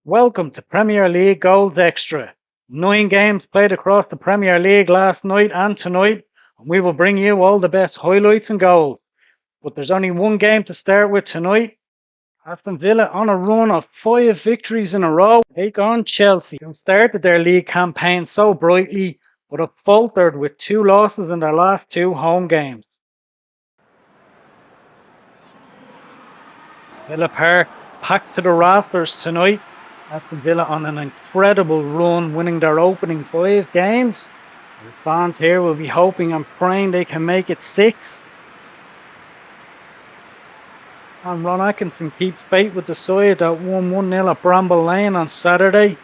Welcome to Premier League Goals Extra. 9 games played across the Premier League last night and tonight, and we will bring you all the best highlights and goals. But there's only one game to start with tonight. Aston Villa on a run of 5 victories in a row take on Chelsea, who started their league campaign so brightly but have faltered with 2 losses in their last 2 home games. Villa Park packed to the rafters tonight. Aston Villa on an incredible run, winning their opening 5 games. The fans here will be hoping and praying they can make it 6. And Ron Atkinson keeps faith with the side that won 1-0 at Bramble Lane on Saturday.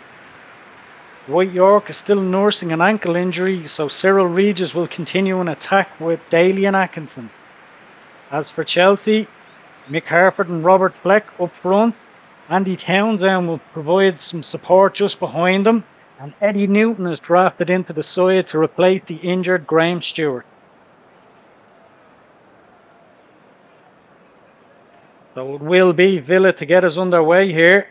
Dwight York is still nursing an ankle injury, so Cyril Regis will continue an attack with Daly and Atkinson. As for Chelsea, Mick Harford and Robert Fleck up front. Andy Townsend will provide some support just behind them, and Eddie Newton is drafted into the side to replace the injured Graham Stewart. So it will be Villa to get us underway here.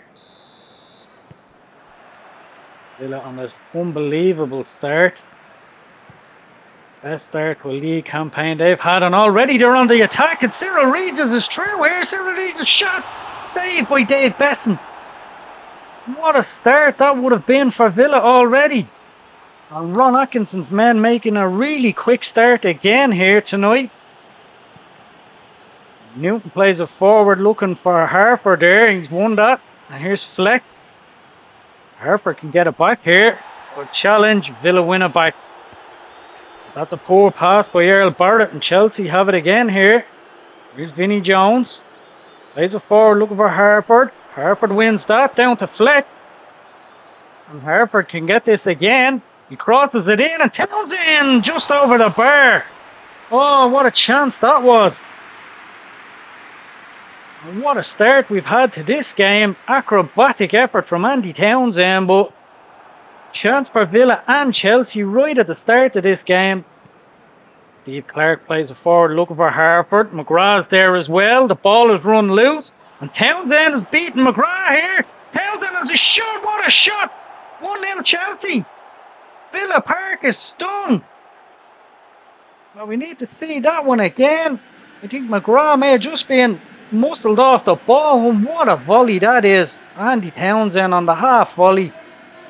Villa on this unbelievable start. Best start to a league campaign they've had, and already they're on the attack, and Cyril Regis is through here. Cyril Regis shot. Saved by Dave Besson. What a start that would have been for Villa already. And Ron Atkinson's men making a really quick start again here tonight. Newton plays it forward looking for Harford there. He's won that. And here's Fleck. Harford can get it back here. Good challenge. Villa win it back. That's a poor pass by Earl Barrett, and Chelsea have it again here. Here's Vinnie Jones. Plays it forward looking for Harford. Harford wins that down to Fleck. And Harford can get this again. He crosses it in, and Townsend just over the bar. Oh, what a chance that was. And what a start we've had to this game. Acrobatic effort from Andy Townsend, but chance for Villa and Chelsea right at the start of this game. Steve Clark plays it forward looking for Harford. McGrath's there as well. The ball is run loose. And Townsend is beating McGrath here. Townsend has a shot. What a shot. 1-0 Chelsea. Villa Park is stunned. Well, we need to see that one again. I think McGrath may have just been muscled off the ball. And what a volley that is. Andy Townsend on the half volley.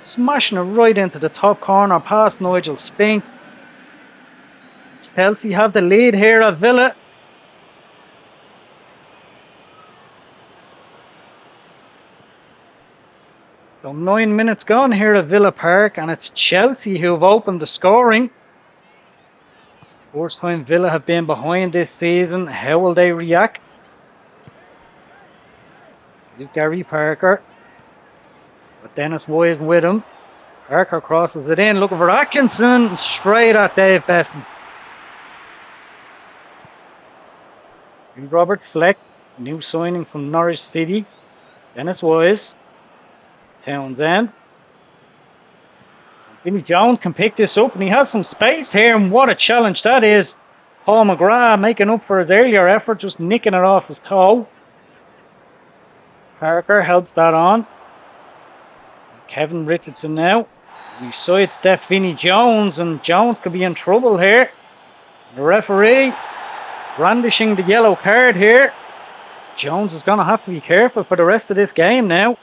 Smashing it right into the top corner past Nigel Spink. Chelsea have the lead here at Villa. So 9 minutes gone here at Villa Park, and it's Chelsea who have opened the scoring. First time Villa have been behind this season. How will they react? Here's Gary Parker. But Dennis Wise with him. Parker crosses it in, looking for Atkinson. Straight at Dave Besson. Robert Fleck, new signing from Norwich City. Dennis Wise. Townsend. Vinnie Jones can pick this up, and he has some space here, and what a challenge that is. Paul McGrath making up for his earlier effort, just nicking it off his toe. Parker helps that on. Kevin Richardson now. He sidesteps Vinnie Jones, and Jones could be in trouble here. The referee brandishing the yellow card here. Jones is going to have to be careful for the rest of this game now.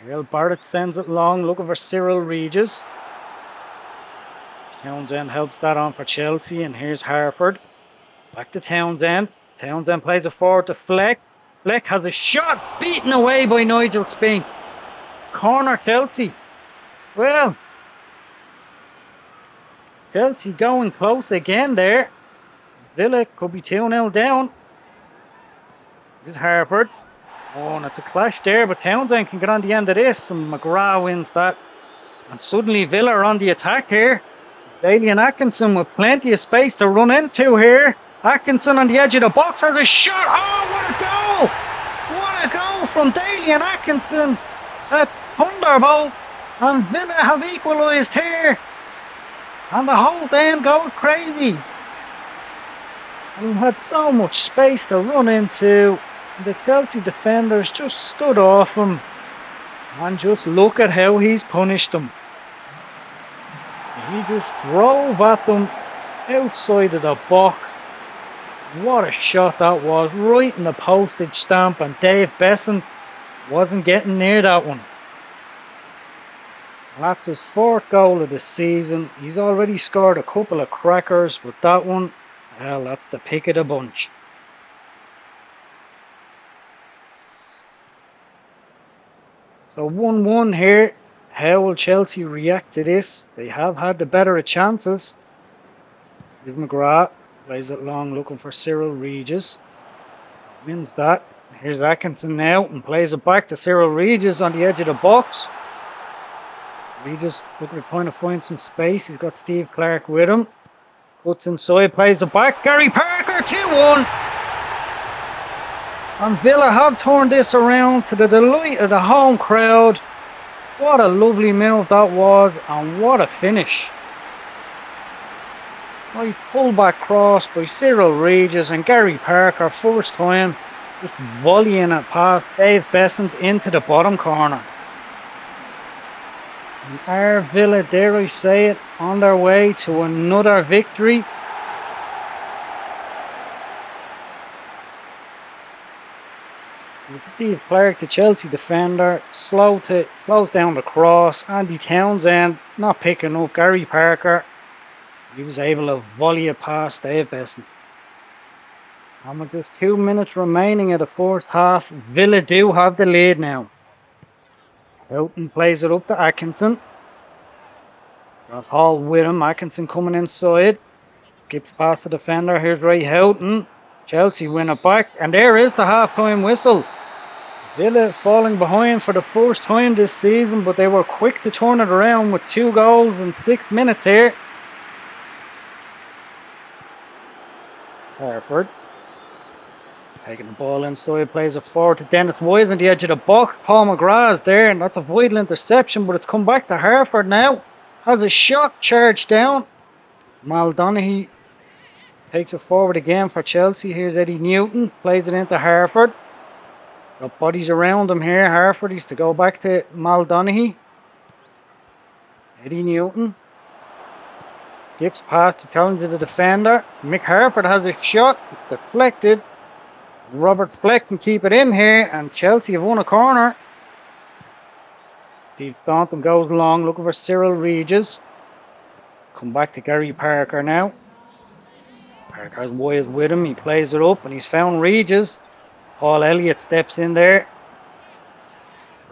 Earl Barrett sends it long, looking for Cyril Regis. Townsend helps that on for Chelsea, and here's Harford. Back to Townsend. Townsend plays it forward to Fleck. Fleck has a shot, beaten away by Nigel Spink. Corner Chelsea. Well, Chelsea going close again there. Villa could be 2-0 down. Here's Harford. Oh, and it's a clash there, but Townsend can get on the end of this, and McGrath wins that. And suddenly Villa are on the attack here. Daly and Atkinson with plenty of space to run into here. Atkinson on the edge of the box has a shot. Oh, what a goal! What a goal from Daly and Atkinson. A thunderbolt. And Villa have equalised here. And the whole damn goes crazy. And he had so much space to run into. The Chelsea defenders just stood off him. And just look at how he's punished them. He just drove at them outside of the box. What a shot that was, right in the postage stamp, and Dave Besson wasn't getting near that one. That's his 4th goal of the season. He's already scored a couple of crackers, but that one, well, that's the pick of the bunch. So 1-1 here. How will Chelsea react to this? They have had the better of chances. Steve McGrath plays it long, looking for Cyril Regis. Wins that. Here's Atkinson now and plays it back to Cyril Regis on the edge of the box. Regis looking to trying to find some space. He's got Steve Clark with him. Puts inside, plays it back. Gary Parker, 2-1. And Villa have turned this around to the delight of the home crowd. What a lovely move that was, and what a finish. Nice full-back cross by Cyril Regis, and Gary Parker, first time, just volleying it past Dave Besant into the bottom corner. And are Villa, dare I say it, on their way to another victory? Steve Clark, the Chelsea defender, slows down the cross. Andy Townsend not picking up Gary Parker. He was able to volley it past Dave Besson. And with just 2 minutes remaining of the first half, Villa do have the lead now. Houghton plays it up to Atkinson. Got Hall with him. Atkinson coming inside. Gives past the defender. Here's Ray Houghton. Chelsea win it back. And there is the half-time whistle. Villa falling behind for the first time this season, but they were quick to turn it around with 2 goals in 6 minutes here. Harford taking the ball inside, plays it forward to Dennis Wise on the edge of the box. Paul McGrath is there, and that's a vital interception, but it's come back to Harford now. Has a shot charged down. Mal Donaghy takes it forward again for Chelsea. Here's Eddie Newton, plays it into Harford. Got bodies around him here. Harford is to go back to Mal Donaghy. Eddie Newton gives past to challenge the defender. Mick Harford has a shot. It's deflected. Robert Fleck can keep it in here, and Chelsea have won a corner. Steve Staunton goes along looking for Cyril Regis. Come back to Gary Parker now. Parker's Wise with him. He plays it up and he's found Regis. Paul Elliott steps in there.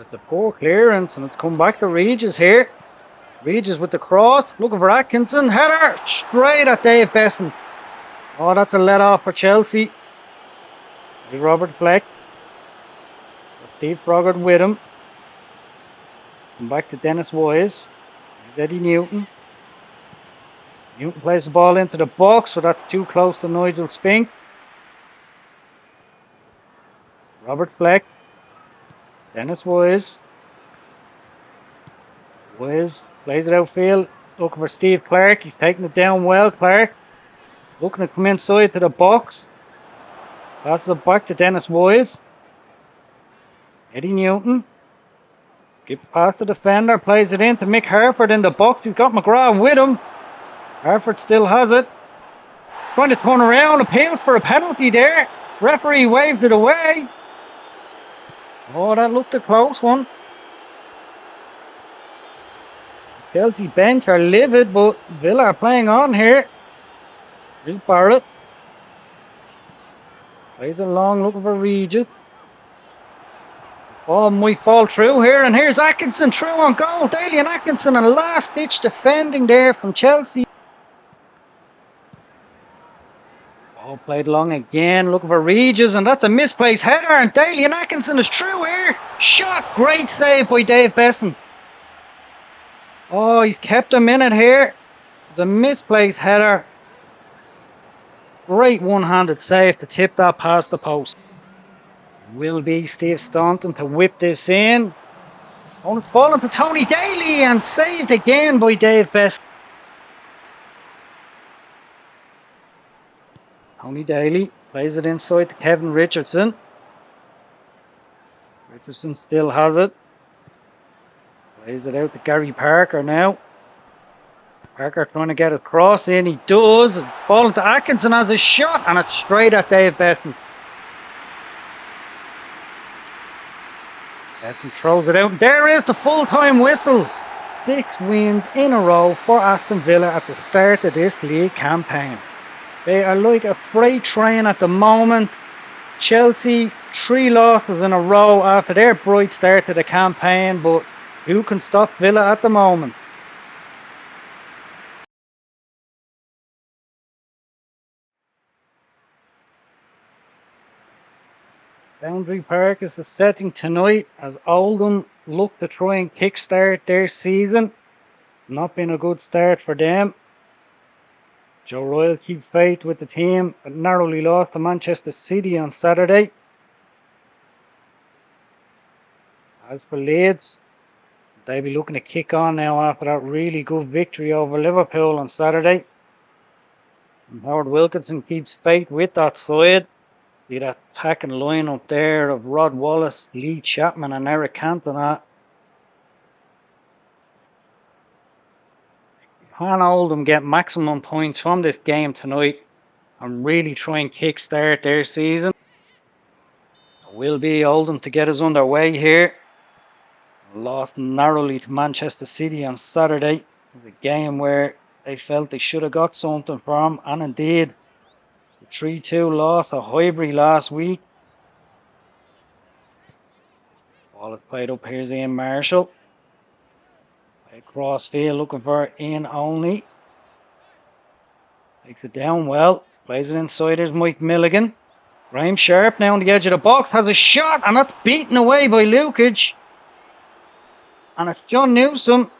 It's a poor clearance and it's come back to Regis here. Regis with the cross. Looking for Atkinson. Header straight at Dave Besson. Oh, that's a let off for Chelsea. Robert Fleck. Steve Froggatt with him. Come back to Dennis Wise. There's Eddie Newton. Newton plays the ball into the box, so that's too close to Nigel Spink. Robert Fleck. Dennis Wise. Wise plays it outfield. Looking for Steve Clark. He's taking it down well. Clark looking to come inside to the box. Passes it back to Dennis Wise. Eddie Newton. Gives past the defender. Plays it into Mick Harford in the box. He's got McGrath with him. Harford still has it. Trying to turn around. Appeals for a penalty there. Referee waves it away. Oh, that looked a close one. Chelsea bench are livid, but Villa are playing on here. Bill Barrett. Plays it long, looking for Regis. Ball might fall through here, and here's Atkinson through on goal. Dalian Atkinson, and last-ditch defending there from Chelsea. Ball played long again, looking for Regis, and that's a misplaced header, and Dalian Atkinson is through here. Shot, great save by Dave Besson. Oh, he's kept him in it here. The misplaced header. Great one-handed save to tip that past the post. Will be Steve Staunton to whip this in. Oh, it's fallen to Tony Daly and saved again by Dave Besson. Tony Daly plays it inside to Kevin Richardson. Richardson still has it. Plays it out to Gary Parker now. Parker trying to get a cross in. He does. Ball into Atkinson has a shot, and it's straight at Dave Besson. Besson throws it out. There is the full-time whistle. 6 wins in a row for Aston Villa at the start of this league campaign. They are like a freight train at the moment. Chelsea, 3 losses in a row after their bright start to the campaign, but who can stop Villa at the moment? Boundary Park is the setting tonight as Oldham look to try and kickstart their season. Not been a good start for them. Joe Royle keeps faith with the team, but narrowly lost to Manchester City on Saturday. As for Leeds, they'll be looking to kick on now after that really good victory over Liverpool on Saturday. And Howard Wilkinson keeps faith with that side. See that attacking line up there of Rod Wallace, Lee Chapman and Eric Cantona. Can Oldham get maximum points from this game tonight and really try and kickstart their season? It will be Oldham to get us underway here. Lost narrowly to Manchester City on Saturday. It was a game where they felt they should have got something from, and indeed, the 3-2 loss at Highbury last week. Ball is played up. Here's Ian Marshall. Played cross field, looking for Ian Only. Takes it down well. Plays it inside. Here's Mike Milligan. Graham Sharp now on the edge of the box. Has a shot, and that's beaten away by Lukic. And it's John Newsom.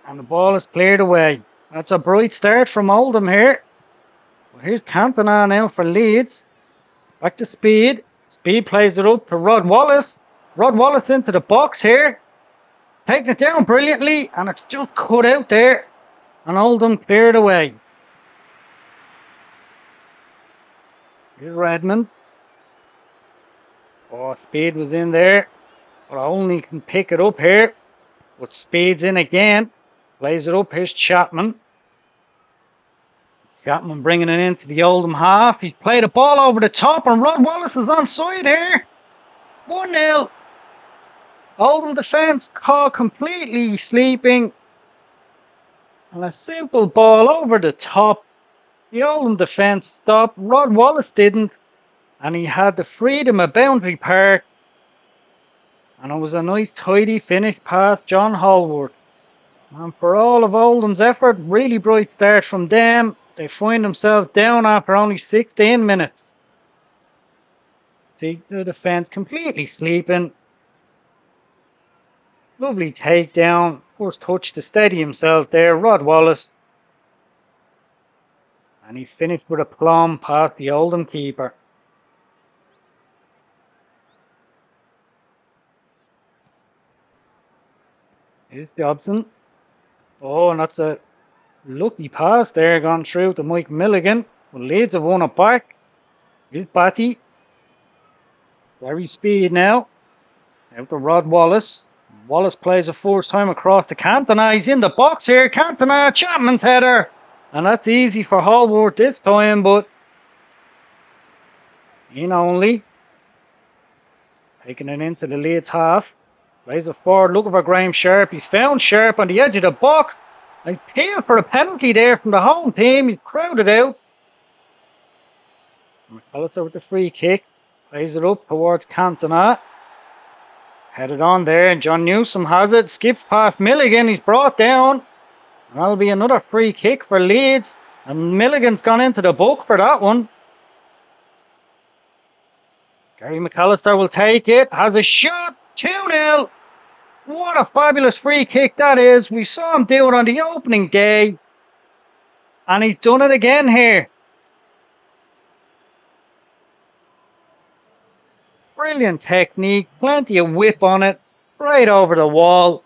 And the ball is cleared away. That's a bright start from Oldham here. Well, here's Cantona now for Leeds. Back to Speed. Speed plays it up to Rod Wallace. Rod Wallace into the box here. Taking it down brilliantly, and it's just cut out there. And Oldham cleared away. Here's Redmond. Oh, Speed was in there. But Only can pick it up here. But Speed's in again. Plays it up. Here's Chapman. Chapman bringing it into the Oldham half. He's played a ball over the top, and Rod Wallace is onside here. 1-0. Oldham defence caught completely sleeping. And a simple ball over the top. The Oldham defence stopped. Rod Wallace didn't. And he had the freedom of Boundary Park. And it was a nice tidy finish past John Hallward. And for all of Oldham's effort, really bright start from them. They find themselves down after only 16 minutes. See the defence completely sleeping. Lovely takedown. First touch to steady himself there, Rod Wallace. And he finished with a plumb past the Oldham keeper. Here's Dobson. Oh, and that's a lucky pass there, gone through to Mike Milligan. Well, Leeds have won it back. Here's Batty. Very Speed now. Out to Rod Wallace. Wallace plays a first time across to Cantona. He's in the box here. Cantona, Chapman's header. And that's easy for Hallward this time, but in Only. Taking it into the Leeds half. Plays it forward, looking for Graham Sharp. He's found Sharp on the edge of the box. Appeal for a penalty there from the home team. He's crowded out. McAllister with the free kick. Plays it up towards Cantona. Headed on there, and John Newsom has it. Skips past Milligan. He's brought down. And that'll be another free kick for Leeds. And Milligan's gone into the book for that one. Gary McAllister will take it. Has a shot. 2-0. What a fabulous free kick that is. We saw him do it on the opening day. And he's done it again here. Brilliant technique. Plenty of whip on it. Right over the wall.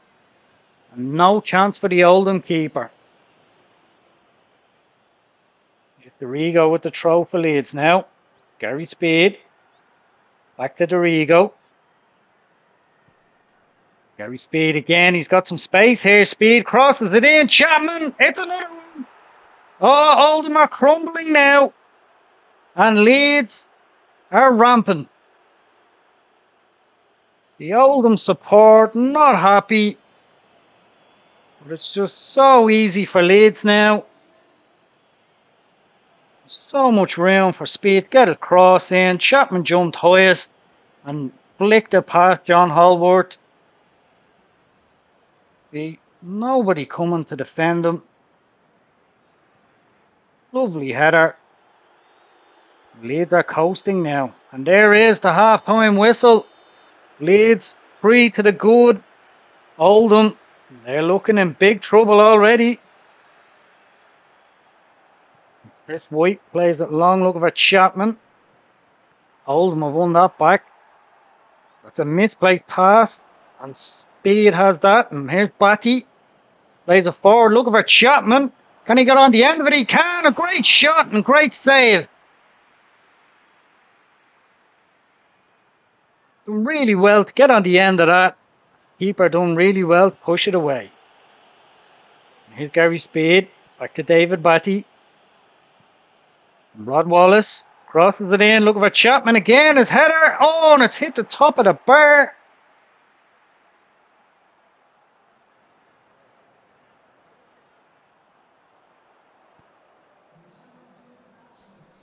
And no chance for the Oldham keeper. Dorigo with the throw for Leeds now. Gary Speed. Back to Dorigo. Gary Speed again. He's got some space here. Speed crosses it in. Chapman. It's another one. Oh, Oldham are crumbling now. And Leeds are rampant. The Oldham support not happy. But it's just so easy for Leeds now. So much room for Speed. Get it cross in. Chapman jumped highest and flicked it past John Holworth. See, nobody coming to defend him. Lovely header. Leeds are coasting now. And there is the half-time whistle. Leeds free to the good. Oldham, they're looking in big trouble already. Chris White plays it long, looking for Chapman. Oldham have won that back. That's a misplaced pass. And Speed has that. And here's Batty. Plays it forward, looking for Chapman. Can he get on the end of it? He can. A great shot and great save. Done really well to get on the end of that. Keeper done really well to push it away. And here's Gary Speed. Back to David Batty. And Rod Wallace crosses it in, looking for Chapman again. His header. Oh, and it's hit the top of the bar.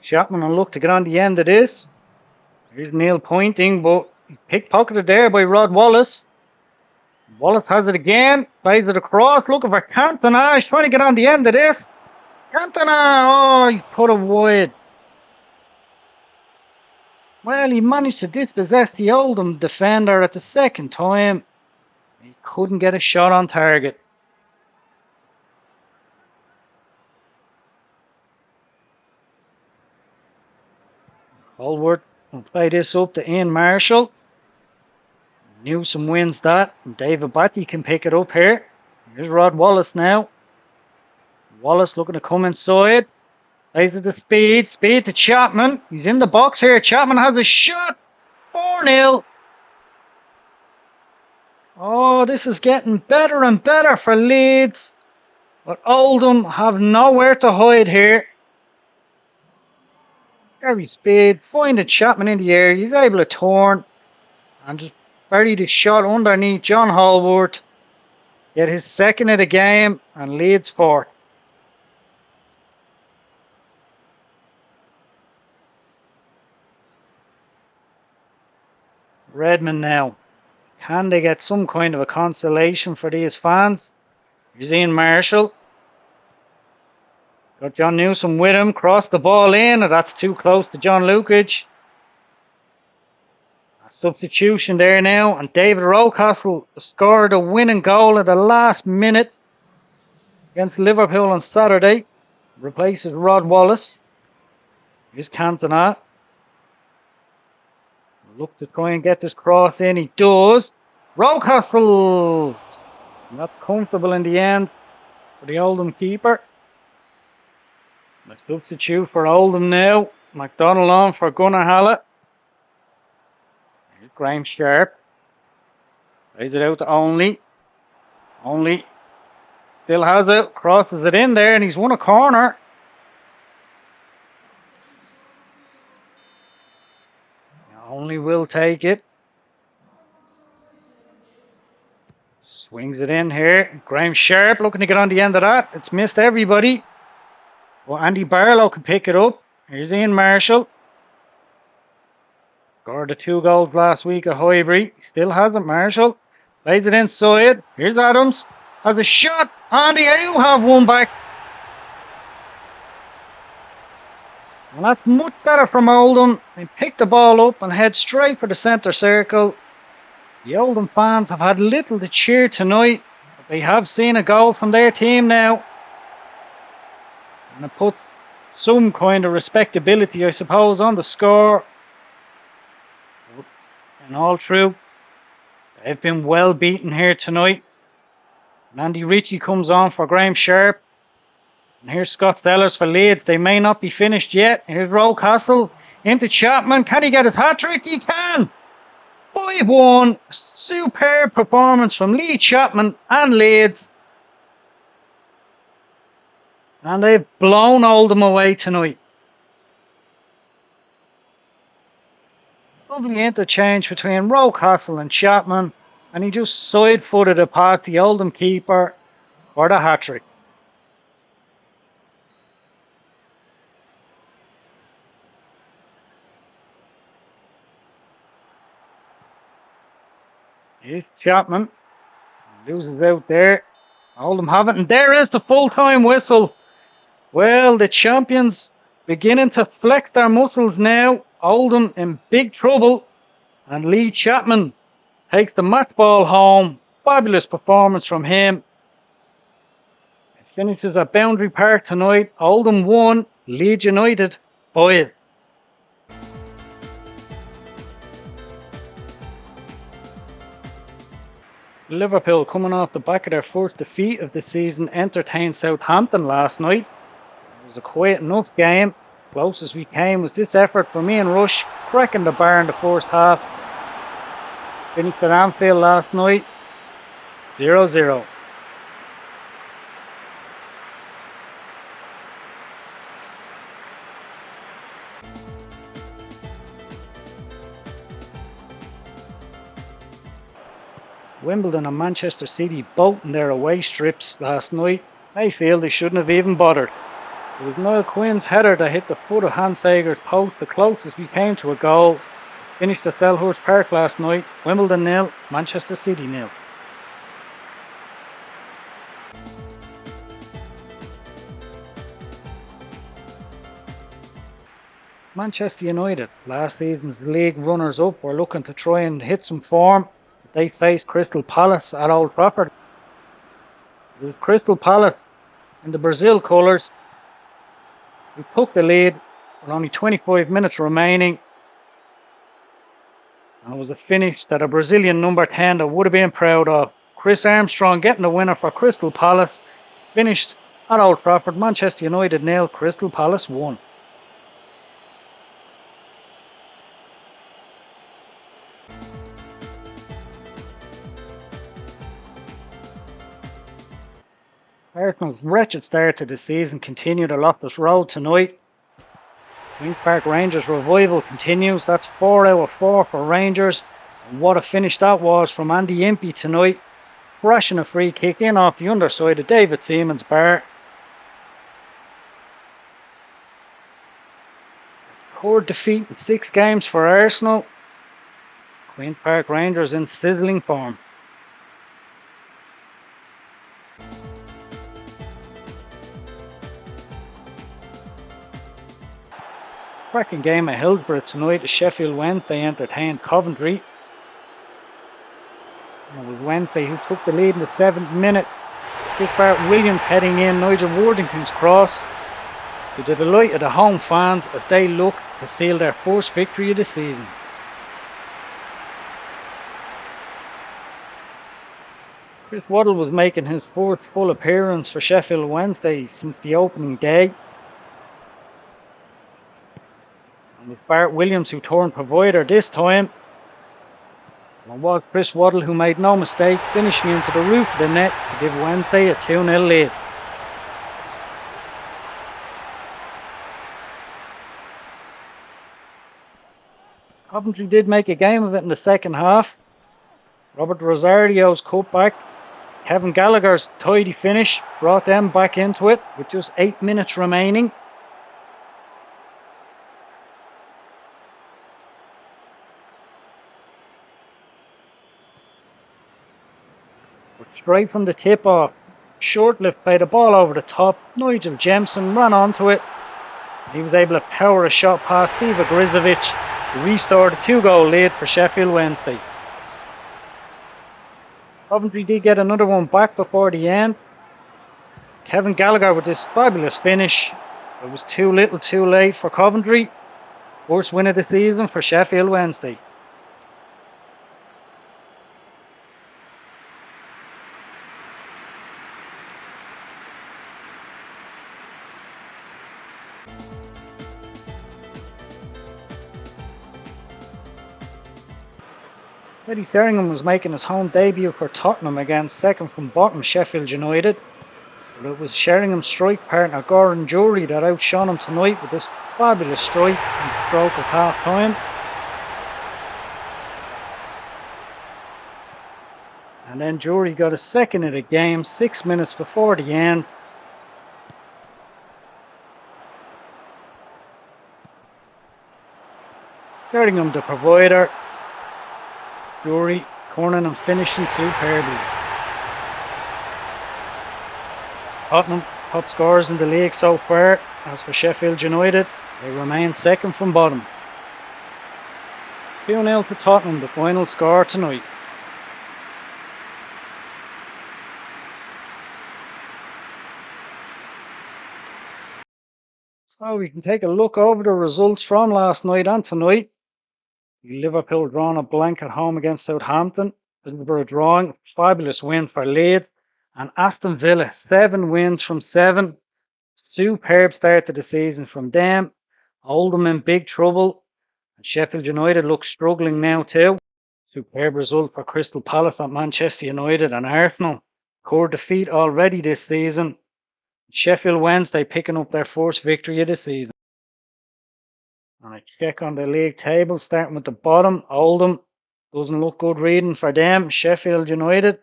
Chapman will look to get on the end of this. Here's Neil pointing, but pickpocketed there by Rod Wallace. Wallace has it again. Plays it across, looking for Cantona. He's trying to get on the end of this. Cantona! Oh, he put it wide. Well, he managed to dispossess the Oldham defender at the second time. He couldn't get a shot on target. Holworth will play this up to Ian Marshall. Newsom wins that, and David Batty can pick it up here. Here's Rod Wallace now. Wallace looking to come inside. Plays it to Speed. Speed to Chapman. He's in the box here. Chapman has a shot. 4-0. Oh, this is getting better and better for Leeds. But Oldham have nowhere to hide here. Gary Speed finding Chapman in the air. He's able to turn and just bury the shot underneath John Holworth. Get his second of the game and Leeds fourth. Redmond now. Can they get some kind of a consolation for these fans? Here's Ian Marshall. Got John Newsom with him. Crossed the ball in. And that's too close to John Lukic. A substitution there now. And David Rocastle scored a winning goal at the last minute against Liverpool on Saturday. Replaces Rod Wallace. Here's Cantona. Look to try and get this cross in. He does. Rocastle! And that's comfortable in the end for the Oldham keeper. The substitute for Oldham now. McDonald on for Gunnar Hallett. Here's Graham Sharp. Plays it out to Only. Only still has it. Crosses it in there and he's won a corner. Only will take it. Swings it in here. Graham Sharp looking to get on the end of that. It's missed everybody. Well, Andy Barlow can pick it up. Here's Ian Marshall. Scored the 2 goals last week at Highbury. He still has it, Marshall. Plays it inside. Here's Adams. Has a shot. And they do have one back. Well, that's much better from Oldham. They pick the ball up and head straight for the centre circle. The Oldham fans have had little to cheer tonight, but they have seen a goal from their team now. And it puts some kind of respectability, I suppose, on the score. But in all truth, they've been well beaten here tonight. And Andy Ritchie comes on for Graham Sharp. And here's Scott Stellers for Leeds. They may not be finished yet. Here's Rocastle into Chapman. Can he get his hat-trick? He can! 5-1. Superb performance from Lee Chapman and Leeds. And they've blown Oldham away tonight. Lovely interchange between Rocastle and Chapman. And he just side-footed it past the Oldham keeper for the hat-trick. Here's Chapman. Loses out there. Oldham have it. And there is the full-time whistle. Well, the champions beginning to flex their muscles now. Oldham in big trouble. And Lee Chapman takes the match ball home. Fabulous performance from him. It finishes at Boundary Park tonight. Oldham 1, Leeds United 5. Liverpool, coming off the back of their first defeat of the season, entertained Southampton last night. It was a quiet enough game. Closest we came was this effort from Ian Rush, cracking the bar in the first half. Finished at Anfield last night, 0-0. Wimbledon and Manchester City both in their away strips last night. I feel they shouldn't have even bothered. It was Niall Quinn's header that hit the foot of Hansager's post, the closest we came to a goal. Finished at Selhurst Park last night. Wimbledon 0, Manchester City 0. Manchester United, last season's league runners-up, were looking to try and hit some form. They faced Crystal Palace at Old Trafford. It was Crystal Palace in the Brazil colours who took the lead with only 25 minutes remaining. And it was a finish that a Brazilian number 10 that would have been proud of. Chris Armstrong getting the winner for Crystal Palace. Finished at Old Trafford. Manchester United 0, Crystal Palace 1. Arsenal's wretched start to the season continued at Loftus Road tonight. Queen's Park Rangers revival continues. That's 4 out of 4 for Rangers. And what a finish that was from Andy Impey tonight. Crashing a free kick in off the underside of David Seaman's bar. Third defeat in 6 games for Arsenal. Queen's Park Rangers in sizzling form. Cracking game at Hillsborough tonight as Sheffield Wednesday entertained Coventry. And it was Wednesday who took the lead in the 7th minute. Chris Williams heading in Nigel Worthington's cross to the delight of the home fans as they look to seal their first victory of the season. Chris Waddle was making his fourth full appearance for Sheffield Wednesday since the opening day. With Bart Williams who turned provider this time. And it was Chris Waddle who made no mistake, finishing into the roof of the net to give Wednesday a 2-0 lead. Coventry did make a game of it in the second half. Robert Rosario's cutback, Kevin Gallagher's tidy finish brought them back into it with just 8 minutes remaining. Straight from the tip-off, short lift played the ball over the top. Nigel Jemson ran onto it. He was able to power a shot past Iva Grizovic to restore the 2-goal lead for Sheffield Wednesday. Coventry did get another one back before the end. Kevin Gallagher with this fabulous finish. It was too little too late for Coventry. First win of the season for Sheffield Wednesday. Eddie Sheringham was making his home debut for Tottenham against second from bottom Sheffield United. But it was Sheringham's strike partner Gordon Jury that outshone him tonight with this fabulous strike and stroke at half time. And then Jury got a second of the game 6 minutes before the end. Sheringham the provider. Jury cornering and finishing superbly. Tottenham top scorers in the league so far. As for Sheffield United, they remain second from bottom. 2-0 to Tottenham, the final score tonight. So we can take a look over the results from last night and tonight. Liverpool drawn a blank at home against Southampton. Middlesbrough drawing, fabulous win for Leeds. And Aston Villa, 7 wins from 7. Superb start to the season from them. Oldham in big trouble. And Sheffield United look struggling now too. Superb result for Crystal Palace at Manchester United and Arsenal. Core defeat already this season. Sheffield Wednesday picking up their first victory of the season. And I check on the league table, starting with the bottom. Oldham doesn't look good reading for them. Sheffield United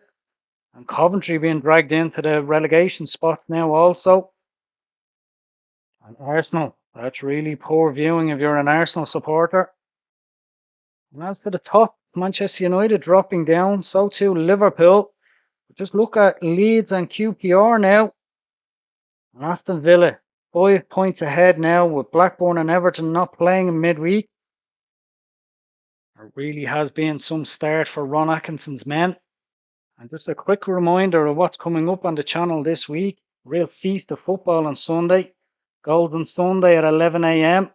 and Coventry being dragged into the relegation spots now also. And Arsenal, that's really poor viewing if you're an Arsenal supporter. And as for the top, Manchester United dropping down, so too Liverpool. Just look at Leeds and QPR now. And Aston Villa, 5 points ahead now with Blackburn and Everton not playing in midweek. It really has been some start for Ron Atkinson's men. And just a quick reminder of what's coming up on the channel this week. Real feast of football on Sunday. Golden Sunday at 11 a.m.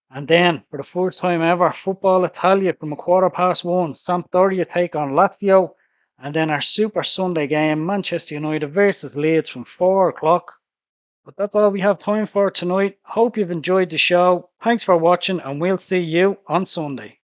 And then, for the first time ever, Football Italia from 1:15. Sampdoria take on Lazio. And then our Super Sunday game, Manchester United versus Leeds from 4 o'clock. But that's all we have time for tonight. Hope you've enjoyed the show. Thanks for watching and we'll see you on Sunday.